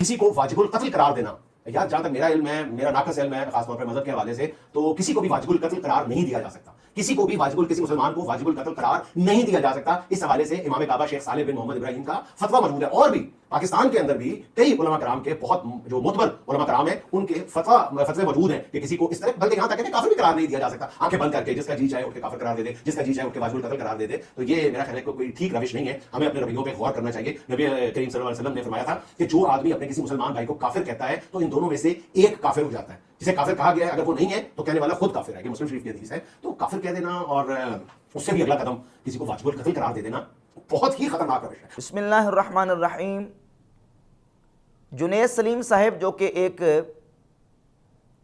کسی کو واجب القتل قرار دینا، یا جہاں تک میرا علم ہے، میرا ناقص علم ہے خاص طور پر مذہب کے حوالے سے، تو کسی کو بھی واجب القتل قرار نہیں دیا جا سکتا، کسی کو بھی کسی مسلمان کو واجب القتل قرار نہیں دیا جا سکتا۔ اس حوالے سے امام کعبہ شیخ صالح بن محمد ابراہیم کا فتویٰ موجود ہے، اور بھی پاکستان کے اندر بھی کئی علماء کرام کے، بہت جو معتبر علماء کرام ہیں، ان کے فتوے موجود ہیں کہ کسی کو اس طرح، بلکہ یہاں تک کہ کافر بھی قرار نہیں دیا جا سکتا، آنکھیں بند کر کے جس کا جی چاہے اٹھ کے کافر قرار دے دے، جس کا جی چاہے اٹھ کے واجب القتل قرار دے دے۔ تو یہ میرا خیال ہے کہ کوئی ٹھیک روش نہیں ہے، ہمیں اپنے رویوں پہ غور کرنا چاہیے۔ نبی کریم صلی اللہ علیہ وسلم نے فرمایا تھا کہ جو آدمی اپنے کسی مسلمان بھائی کو کافر کہتا ہے تو ان دونوں میں سے ایک کافر ہو جاتا ہے، جسے کافر کہا گیا ہے اگر وہ نہیں ہے تو کہنے والا خود کافر ہے، یہ مسلم شریف کی حدیث ہے۔ تو کافر کہہ دینا اور اس سے بھی اگلا قدم کسی کو واجب القتل قرار دے دینا بہت ہی خطرناک روش ہے۔ بسم اللہ الرحمن الرحیم۔ جنید سلیم صاحب جو کہ ایک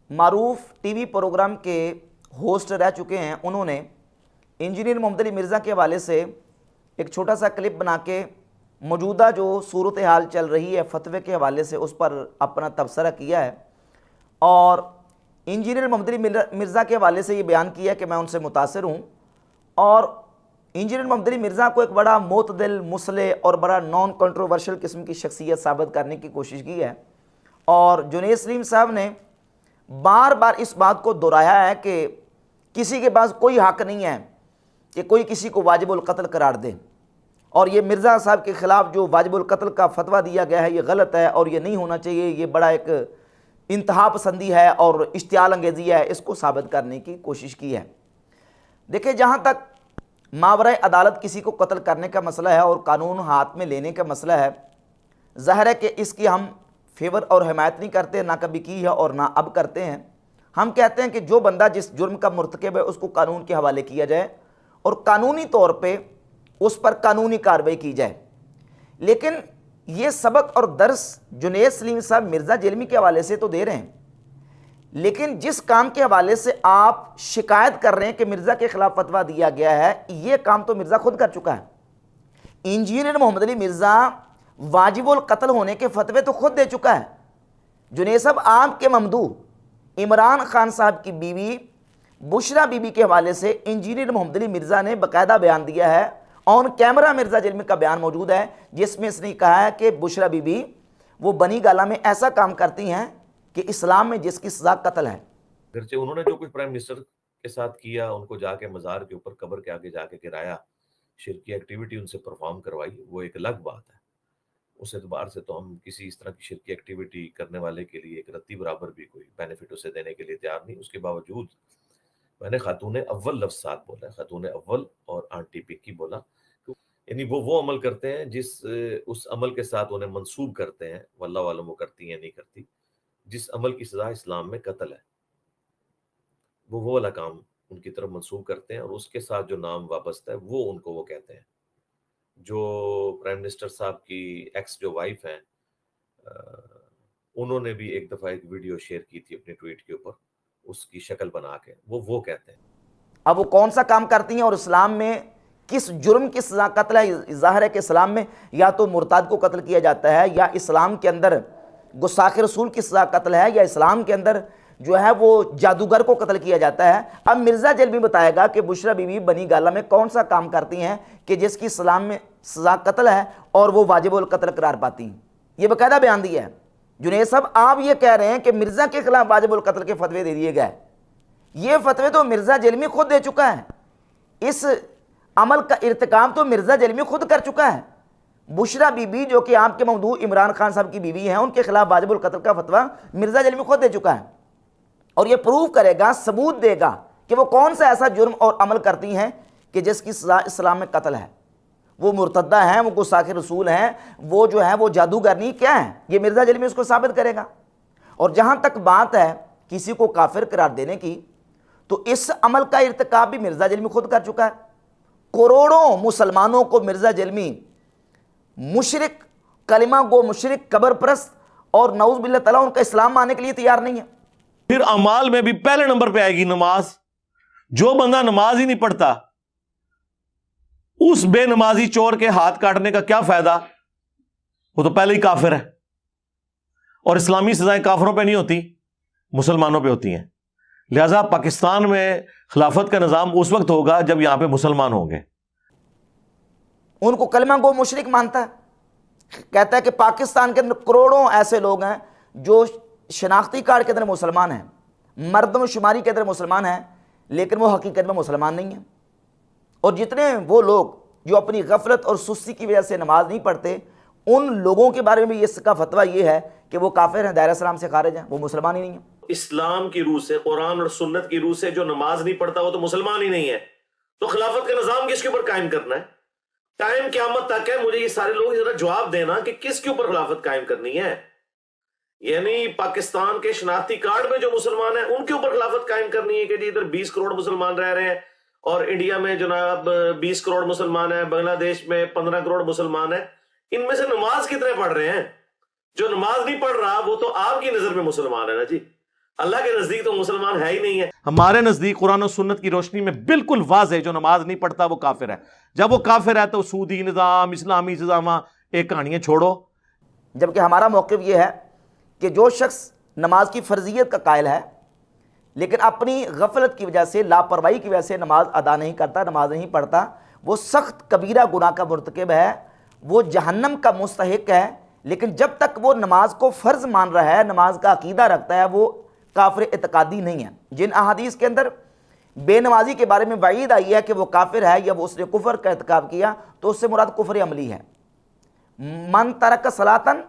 معروف ٹی وی پروگرام کے ہوسٹ رہ چکے ہیں، انہوں نے انجینئر محمد علی مرزا کے حوالے سے ایک چھوٹا سا کلپ بنا کے موجودہ جو صورتحال چل رہی ہے فتوے کے حوالے سے اس پر اپنا تبصرہ کیا ہے، اور انجینئر محمد علی مرزا کے حوالے سے یہ بیان کیا کہ میں ان سے متاثر ہوں، اور انجینئر محمد علی مرزا کو ایک بڑا معتدل، مصلح اور بڑا نان کنٹروورشل قسم کی شخصیت ثابت کرنے کی کوشش کی ہے۔ اور جنید سلیم صاحب نے بار بار اس بات کو دہرایا ہے کہ کسی کے پاس کوئی حق نہیں ہے کہ کوئی کسی کو واجب القتل قرار دے، اور یہ مرزا صاحب کے خلاف جو واجب القتل کا فتویٰ دیا گیا ہے یہ غلط ہے اور یہ نہیں ہونا چاہیے، یہ بڑا ایک انتہا پسندی ہے اور اشتعال انگیزی ہے، اس کو ثابت کرنے کی کوشش کی ہے۔ دیکھیں، جہاں تک ماورائے عدالت کسی کو قتل کرنے کا مسئلہ ہے اور قانون ہاتھ میں لینے کا مسئلہ ہے، ظاہر ہے کہ اس کی ہم فیور اور حمایت نہیں کرتے، نہ کبھی کی ہے اور نہ اب کرتے ہیں۔ ہم کہتے ہیں کہ جو بندہ جس جرم کا مرتکب ہے اس کو قانون کے حوالے کیا جائے اور قانونی طور پہ اس پر قانونی کارروائی کی جائے۔ لیکن یہ سبق اور درس جنید سلیم صاحب مرزا جیلمی کے حوالے سے تو دے رہے ہیں، لیکن جس کام کے حوالے سے آپ شکایت کر رہے ہیں کہ مرزا کے خلاف فتویٰ دیا گیا ہے، یہ کام تو مرزا خود کر چکا ہے۔ انجینئر محمد علی مرزا واجب القتل ہونے کے فتوے تو خود دے چکا ہے۔ جنید صاحب، آپ کے ممدوح عمران خان صاحب کی بیوی بشرا بی بی کے حوالے سے انجینئر محمد علی مرزا نے باقاعدہ بیان دیا ہے، آن کیمرہ مرزا جیلمی کا بیان موجود ہے جس میں اس نے کہا ہے کہ بشرا بی بی وہ بنی گالہ میں ایسا کام کرتی ہیں کہ اسلام میں جس کی سزا قتل ہے۔ گرچہ انہوں نے جو کچھ پرائم منسٹر کے ساتھ کیا، ان کو جا کے مزار کے اوپر قبر کے آگے جا کے گرایا، شرکی ایکٹیویٹی ان سے پرفارم کروائی، وہ ایک الگ بات ہے۔ اس اعتبار سے تو ہم کسی اس طرح کی شرکی ایکٹیویٹی کرنے والے کے لیے ایک رتی برابر بھی کوئی بینیفٹ اسے دینے کے لیے تیار نہیں۔ اس کے باوجود میں نے خاتون اول لفظ ساتھ بولا ہے، خاتون اول اور آنٹی پکی بولا، یعنی وہ عمل کرتے ہیں جس اس عمل کے ساتھ انہیں منسوب کرتے ہیں، واللہ عالم وہ کرتی ہیں نہیں کرتی، جس عمل کی سزا اسلام میں قتل ہے، وہ والا کام ان کی طرف منسوب کرتے ہیں، اور اس کے ساتھ جو نام وابستہ ہے وہ ان کو وہ کہتے ہیں۔ جو پرائم منسٹر صاحب کی ایکس جو وائف ہیں، انہوں نے بھی ایک دفعہ ایک ویڈیو شیئر کی تھی اپنے ٹویٹ کے اوپر، اس کی شکل بنا کے وہ کہتے ہیں۔ اب وہ کون سا کام کرتی ہیں اور اسلام میں کس جرم کی سزا قتل ہے؟ ظاہر ہے کہ اسلام میں یا تو مرتد کو قتل کیا جاتا ہے، یا اسلام کے اندر گستاخ رسول کی سزا قتل ہے، یا اسلام کے اندر جو ہے وہ جادوگر کو قتل کیا جاتا ہے۔ اب مرزا جیلمی بتائے گا کہ بشرا بی بی بنی گالہ میں کون سا کام کرتی ہیں کہ جس کی اسلام میں سزا قتل ہے اور وہ واجب القتل قرار پاتی ہیں۔ یہ باقاعدہ بیان دیا ہے۔ جنید صاحب، آپ یہ کہہ رہے ہیں کہ مرزا کے خلاف واجب القتل کے فتوے دے دیے گئے، یہ فتوے تو مرزا جیلمی خود دے چکا ہے، اس عمل کا ارتکاب تو مرزا جیلمی خود کر چکا ہے۔ بشرا بی بی جو کہ آپ کے ممدوح عمران خان صاحب کی بیوی ہیں، ان کے خلاف واجب القتل کا فتویٰ مرزا جیلمی خود دے چکا ہے، اور یہ پروف کرے گا، ثبوت دے گا کہ وہ کون سا ایسا جرم اور عمل کرتی ہیں کہ جس کی سزا اسلام میں قتل ہے۔ وہ مرتدہ ہیں، وہ گستاخ رسول ہیں، وہ جو ہے وہ جادوگر نہیں، کیا ہیں؟ یہ مرزا جیلمی اس کو ثابت کرے گا۔ اور جہاں تک بات ہے کسی کو کافر قرار دینے کی، تو اس عمل کا ارتکاب بھی مرزا جیلمی خود کر چکا ہے۔ کروڑوں مسلمانوں کو مرزا جیلمی مشرک، کلمہ گو مشرک، قبر پرست اور نعوذ باللہ تعالیٰ ان کا اسلام ماننے کے لیے تیار نہیں ہے۔ پھر اعمال میں بھی پہلے نمبر پہ آئے گی نماز۔ جو بندہ نماز ہی نہیں پڑھتا، اس بے نمازی چور کے ہاتھ کاٹنے کا کیا فائدہ؟ وہ تو پہلے ہی کافر ہے، اور اسلامی سزائیں کافروں پہ نہیں ہوتی، مسلمانوں پہ ہوتی ہیں۔ لہذا پاکستان میں خلافت کا نظام اس وقت ہوگا جب یہاں پہ مسلمان ہوں گے۔ ان کو کلمہ گو مشرک مانتا ہے، کہتا ہے کہ پاکستان کے اندر کروڑوں ایسے لوگ ہیں جو شناختی کارڈ کے اندر مسلمان ہیں، مردم و شماری کے اندر مسلمان ہیں، لیکن وہ حقیقت میں مسلمان نہیں ہیں۔ اور جتنے وہ لوگ جو اپنی غفلت اور سستی کی وجہ سے نماز نہیں پڑھتے، ان لوگوں کے بارے میں اس کا فتویٰ یہ ہے کہ وہ کافر ہیں، دائرہ اسلام سے خارج ہیں، وہ مسلمان ہی نہیں ہیں۔ اسلام کی روح سے، قرآن اور سنت کی روح سے جو نماز نہیں پڑھتا وہ تو مسلمان ہی نہیں ہے۔ تو خلافت کا نظام کس کے اوپر قائم کرنا ہے؟ ٹائم قیامت تک ہے۔ مجھے یہ سارے لوگ ذرا جواب دینا کہ کس کے اوپر خلافت قائم کرنی ہے؟ یعنی پاکستان کے شناختی کارڈ میں جو مسلمان ہیں ان کے اوپر خلافت قائم کرنی ہے کہ جی ادھر 20 کروڑ مسلمان رہ رہے ہیں اور انڈیا میں جناب 20 کروڑ مسلمان ہیں، بنگلہ دیش میں 15 کروڑ مسلمان ہیں، ان میں سے نماز کتنے پڑھ رہے ہیں؟ جو نماز نہیں پڑھ رہا وہ تو آپ کی نظر میں مسلمان ہے نا جی، اللہ کے نزدیک تو مسلمان ہے ہی نہیں ہے۔ ہمارے نزدیک قرآن و سنت کی روشنی میں بالکل واضح ہے، جو نماز نہیں پڑھتا وہ کافر ہے۔ جب وہ کافر ہے تو سودی نظام، اسلامی نظام، ایک کہانیاں چھوڑو۔ جبکہ ہمارا موقف یہ ہے کہ جو شخص نماز کی فرضیت کا قائل ہے لیکن اپنی غفلت کی وجہ سے، لاپرواہی کی وجہ سے نماز ادا نہیں کرتا، نماز نہیں پڑھتا، وہ سخت کبیرہ گناہ کا مرتکب ہے، وہ جہنم کا مستحق ہے۔ لیکن جب تک وہ نماز کو فرض مان رہا ہے، نماز کا عقیدہ رکھتا ہے، وہ کافر اعتقادی نہیں ہے۔ جن احادیث کے اندر بے نمازی کے بارے میں وعید آئی ہے کہ وہ کافر ہے یا وہ اس نے کفر کا ارتکاب کیا، تو اس سے مراد کفر عملی ہے۔ من ترک صلاۃً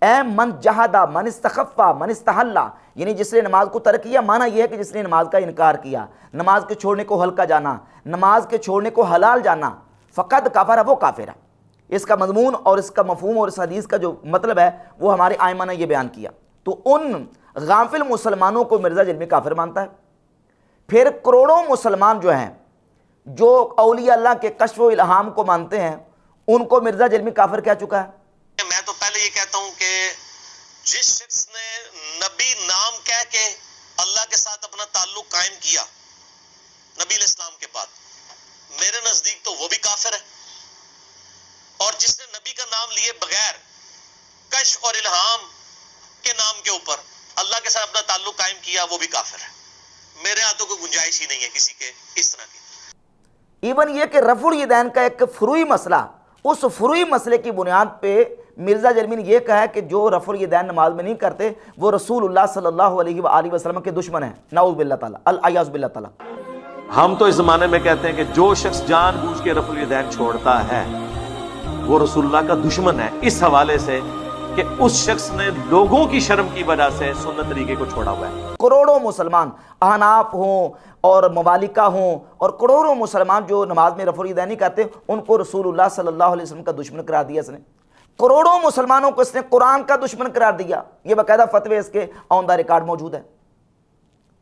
اے من جہدا، من استخفا، من استحلا، یعنی جس نے نماز کو ترک کیا، معنی یہ ہے کہ جس نے نماز کا انکار کیا، نماز کے چھوڑنے کو ہلکا جانا، نماز کے چھوڑنے کو حلال جانا، فقط کافر ہے، وہ کافر ہے۔ اس کا مضمون اور اس کا مفہوم اور اس حدیث کا جو مطلب ہے وہ ہمارے ائمہ نے یہ بیان کیا۔ تو ان غافل مسلمانوں کو مرزا جلمی کافر مانتا ہے۔ پھر کروڑوں مسلمان جو ہیں جو اولیاء اللہ کے کشف و الہام کو مانتے ہیں، ان کو مرزا جلمی کافر کہہ چکا ہے۔ میں تو پہلے یہ کہتا ہوں کہ جس شخص نے نبی نام کہہ کے اللہ کے ساتھ اپنا تعلق قائم کیا نبی علیہ السلام کے بعد، میرے نزدیک تو وہ بھی کافر ہے، اور جس نے نبی کا نام لیے بغیر کشف اور الہام کے نام کے اوپر اللہ کے ساتھ اپنا تعلق قائم کیا، وہ بھی کافر ہے۔ میرے ہاں تو کوئی گنجائش ہی نہیں ہے کسی کے اس طرح کی۔ ایون یہ کہ رفع الیدین کا ایک فروعی مسئلہ، اس فروعی مسئلے کی بنیاد پہ مرزا جلمی نے یہ کہا ہے کہ جو رفع الیدین نماز میں نہیں کرتے وہ رسول اللہ صلی اللہ علیہ وآلہ وسلم کے دشمن ہیں، نعوذ باللہ تعالیٰ، الیاذ باللہ تعالیٰ۔ ہم تو اس زمانے میں کہتے ہیں کہ جو شخص جان بوجھ کے رفع الیدین چھوڑتا ہے وہ رسول اللہ کا دشمن ہے، اس حوالے سے کہ اس شخص نے لوگوں کی شرم کی وجہ سے سنت طریقے کو چھوڑا ہوا ہے۔ کروڑوں مسلمان احناف ہوں اور ممالکہ ہوں، اور کروڑوں مسلمان جو نماز میں رفع الیدین نہیں کرتے، ان کو رسول اللہ صلی اللہ علیہ وسلم کا دشمن قرار دیا اس نے۔ کروڑوں مسلمانوں کو اس نے قرآن کا دشمن قرار دیا، یہ باقاعدہ فتوے اس کے آن دا ریکارڈ موجود ہے۔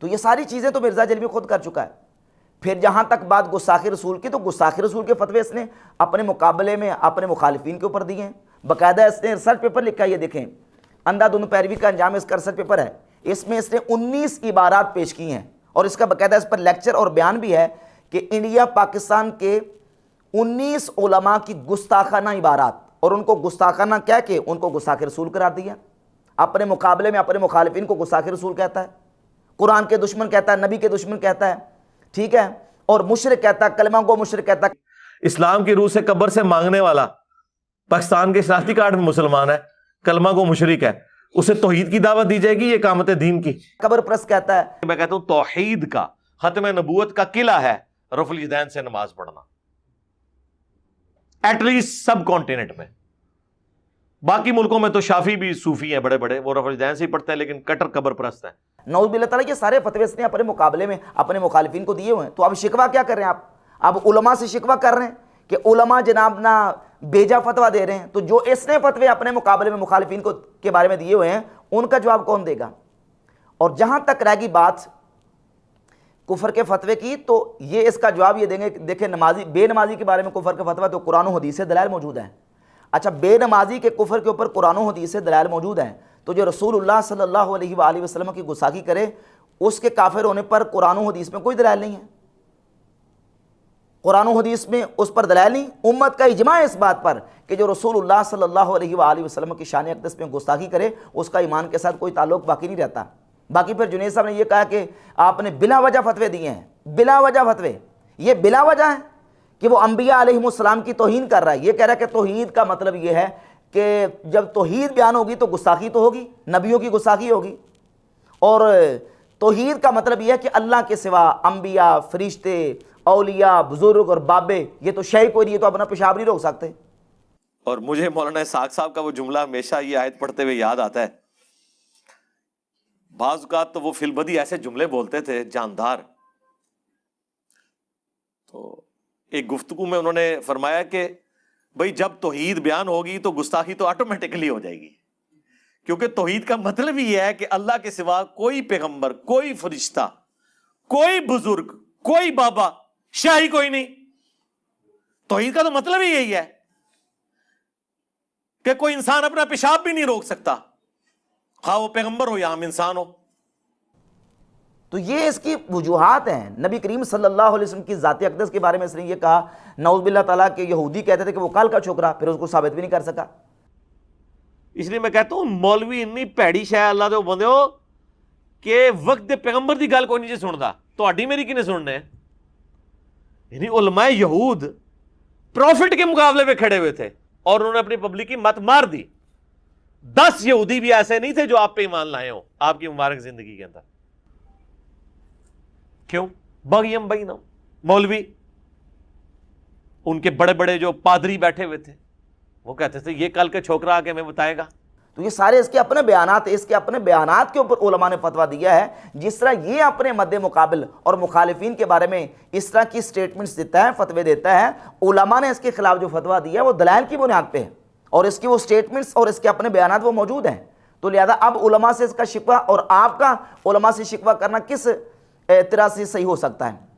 تو یہ ساری چیزیں تو مرزا جلمی خود کر چکا ہے۔ پھر جہاں تک بات گستاخی رسول کی، تو گستاخی رسول کے فتوے اس نے اپنے مقابلے میں اپنے مخالفین کے اوپر دیے ہیں۔ باقاعدہ اس نے ریسرچ پیپر لکھا ہے، یہ دیکھیں، اندھا دھند پیروی کا انجام اس کا ریسرچ پیپر ہے۔ اس میں اس نے 19 عبارات پیش کی ہیں، اور اس کا باقاعدہ اس پر لیکچر اور بیان بھی ہے کہ انڈیا پاکستان کے 19 علماء کی گستاخانہ عبارات، اور ان کو گستاخانہ کہہ کے ان کو گستاخ رسول قرار دیا۔ اپنے مقابلے میں اپنے مخالفین کو گستاخ رسول کہتا ہے، قرآن کے دشمن کہتا ہے، نبی کے دشمن کہتا ہے، ٹھیک ہے، اور مشرک کہتا ہے، کلمہ گو مشرک کہتا ہے۔ اسلام کی روح سے قبر سے مانگنے والا پاکستان کے شناختی کارڈ میں مسلمان ہے، کلمہ کو مشرک ہے، اسے توحید کی دعوت دی جائے گی، یہ اقامت دین کی؟ قبر پرست کہتا ہے۔ میں کہتا ہوں توحید کا، ختم نبوت کا قلعہ ہے رفع الیدین سے نماز پڑھنا، ایٹ لیسٹ سب کانٹیننٹ میں۔ باقی ملکوں میں تو شافی بھی صوفی ہیں بڑے بڑے، وہ رفع الیدین سے ہی پڑھتے ہیں، لیکن کٹر قبر پرست ہیں۔ نعوذ باللہ تعالیٰ، یہ سارے فتوے اس نے اپنے مقابلے میں اپنے مخالفین کو دیے ہوئے ہیں۔ تو اب شکوہ کیا کر رہے ہیں آپ؟ اب علماء سے شکوہ کر رہے ہیں کہ علماء جناب نہ بیجا فتویٰ دے رہے ہیں، تو جو اس نے فتوے اپنے مقابلے میں مخالفین کو کے بارے میں دیے ہوئے ہیں، ان کا جواب کون دے گا؟ اور جہاں تک رہ گئی بات کفر کے فتوے کی، تو یہ اس کا جواب یہ دیں گے کہ دیکھیں، نمازی بے نمازی کے بارے میں کفر کا فتویٰ تو قرآن و حدیث سے دلائل موجود ہیں۔ اچھا، بے نمازی کے کفر کے اوپر قرآن و حدیث سے دلائل موجود ہیں، تو جو رسول اللہ صلی اللہ علیہ وآلہ وسلم کی گستاخی کرے، اس کے کافر ہونے پر قرآن و حدیث میں کوئی دلائل نہیں ہے۔ قرآن و حدیث میں اس پر دلائل نہیں۔ امت کا اجماع ہے اس بات پر کہ جو رسول اللہ صلی اللہ علیہ وآلہ وسلم کی شان اقدس میں گستاخی کرے، اس کا ایمان کے ساتھ کوئی تعلق باقی نہیں رہتا۔ باقی پھر جنید صاحب نے یہ کہا کہ آپ نے بلا وجہ فتوے دیے ہیں، بلا وجہ فتوے، یہ بلا وجہ ہے کہ وہ انبیاء علیہم السلام کی توہین کر رہا ہے۔ یہ کہہ رہا ہے کہ توحید کا مطلب یہ ہے کہ جب توحید بیان ہوگی تو گستاخی تو ہوگی، نبیوں کی گستاخی ہوگی، اور توحید کا مطلب یہ ہے کہ اللہ کے سوا انبیاء، فرشتے، اولیاء، بزرگ اور بابے یہ تو شے کوئی نہیں، یہ تو اپنا پیشاب نہیں روک سکتے۔ اور مجھے مولانا اسحاق صاحب کا وہ جملہ ہمیشہ یہ آیت پڑھتے ہوئے یاد آتا ہے۔ بعض اوقات تو وہ فی البدی ایسے جملے بولتے تھے جاندار۔ تو ایک گفتگو میں انہوں نے فرمایا کہ بھئی جب توحید بیان ہوگی تو گستاخی تو آٹومیٹکلی ہو جائے گی، کیونکہ توحید کا مطلب ہی یہ ہے کہ اللہ کے سوا کوئی پیغمبر، کوئی فرشتہ، کوئی بزرگ، کوئی بابا، شاہی کوئی نہیں۔ توحید کا تو مطلب ہی یہی ہے کہ کوئی انسان اپنا پیشاب بھی نہیں روک سکتا، خواہ وہ پیغمبر ہو یا عام انسان ہو۔ تو یہ اس کی وجوہات ہیں۔ نبی کریم صلی اللہ علیہ وسلم کی ذات اقدس کے بارے میں اس نے یہ کہا، نعوذ باللہ تعالیٰ کہ یہودی کہتے تھے کہ وہ کل کا چھوکرا، پھر اس کو ثابت بھی نہیں کر سکا۔ اس لیے میں کہتا ہوں مولوی اتنی پیڑی شے اللہ دے بندے ہو کہ وقت دے پیغمبر دی گل کوئی نہیں جی سندا، تہاڈی میری کنے سننے؟ یعنی علماء یہود پروفٹ کے مقابلے پہ کھڑے ہوئے تھے اور انہوں نے اپنی پبلک کی مت مار دی۔ 10 یہودی بھی ایسے نہیں تھے جو آپ پہ ایمان لائے ہوں آپ کی مبارک زندگی کے اندر۔ کیوں؟ بغیم بینہم، مولوی ان کے بڑے بڑے جو پادری بیٹھے ہوئے تھے وہ کہتے تھے یہ کل کے چھوکرا آ کے ہمیں بتائے گا۔ تو یہ سارے اس کے اپنے بیانات ہیں، اس کے اپنے بیانات کے اوپر علماء نے فتویٰ دیا ہے۔ جس طرح یہ اپنے مد مقابل اور مخالفین کے بارے میں اس طرح کی سٹیٹمنٹس دیتا ہے، فتوے دیتا ہے، علماء نے اس کے خلاف جو فتویٰ دیا ہے وہ دلائل کی بنیاد پہ ہے، اور اس کی وہ سٹیٹمنٹس اور اس کے اپنے بیانات وہ موجود ہیں۔ تو لہذا اب علماء سے اس کا شکوہ اور آپ کا علماء سے شکوہ کرنا کس طرح سے صحیح ہو سکتا ہے؟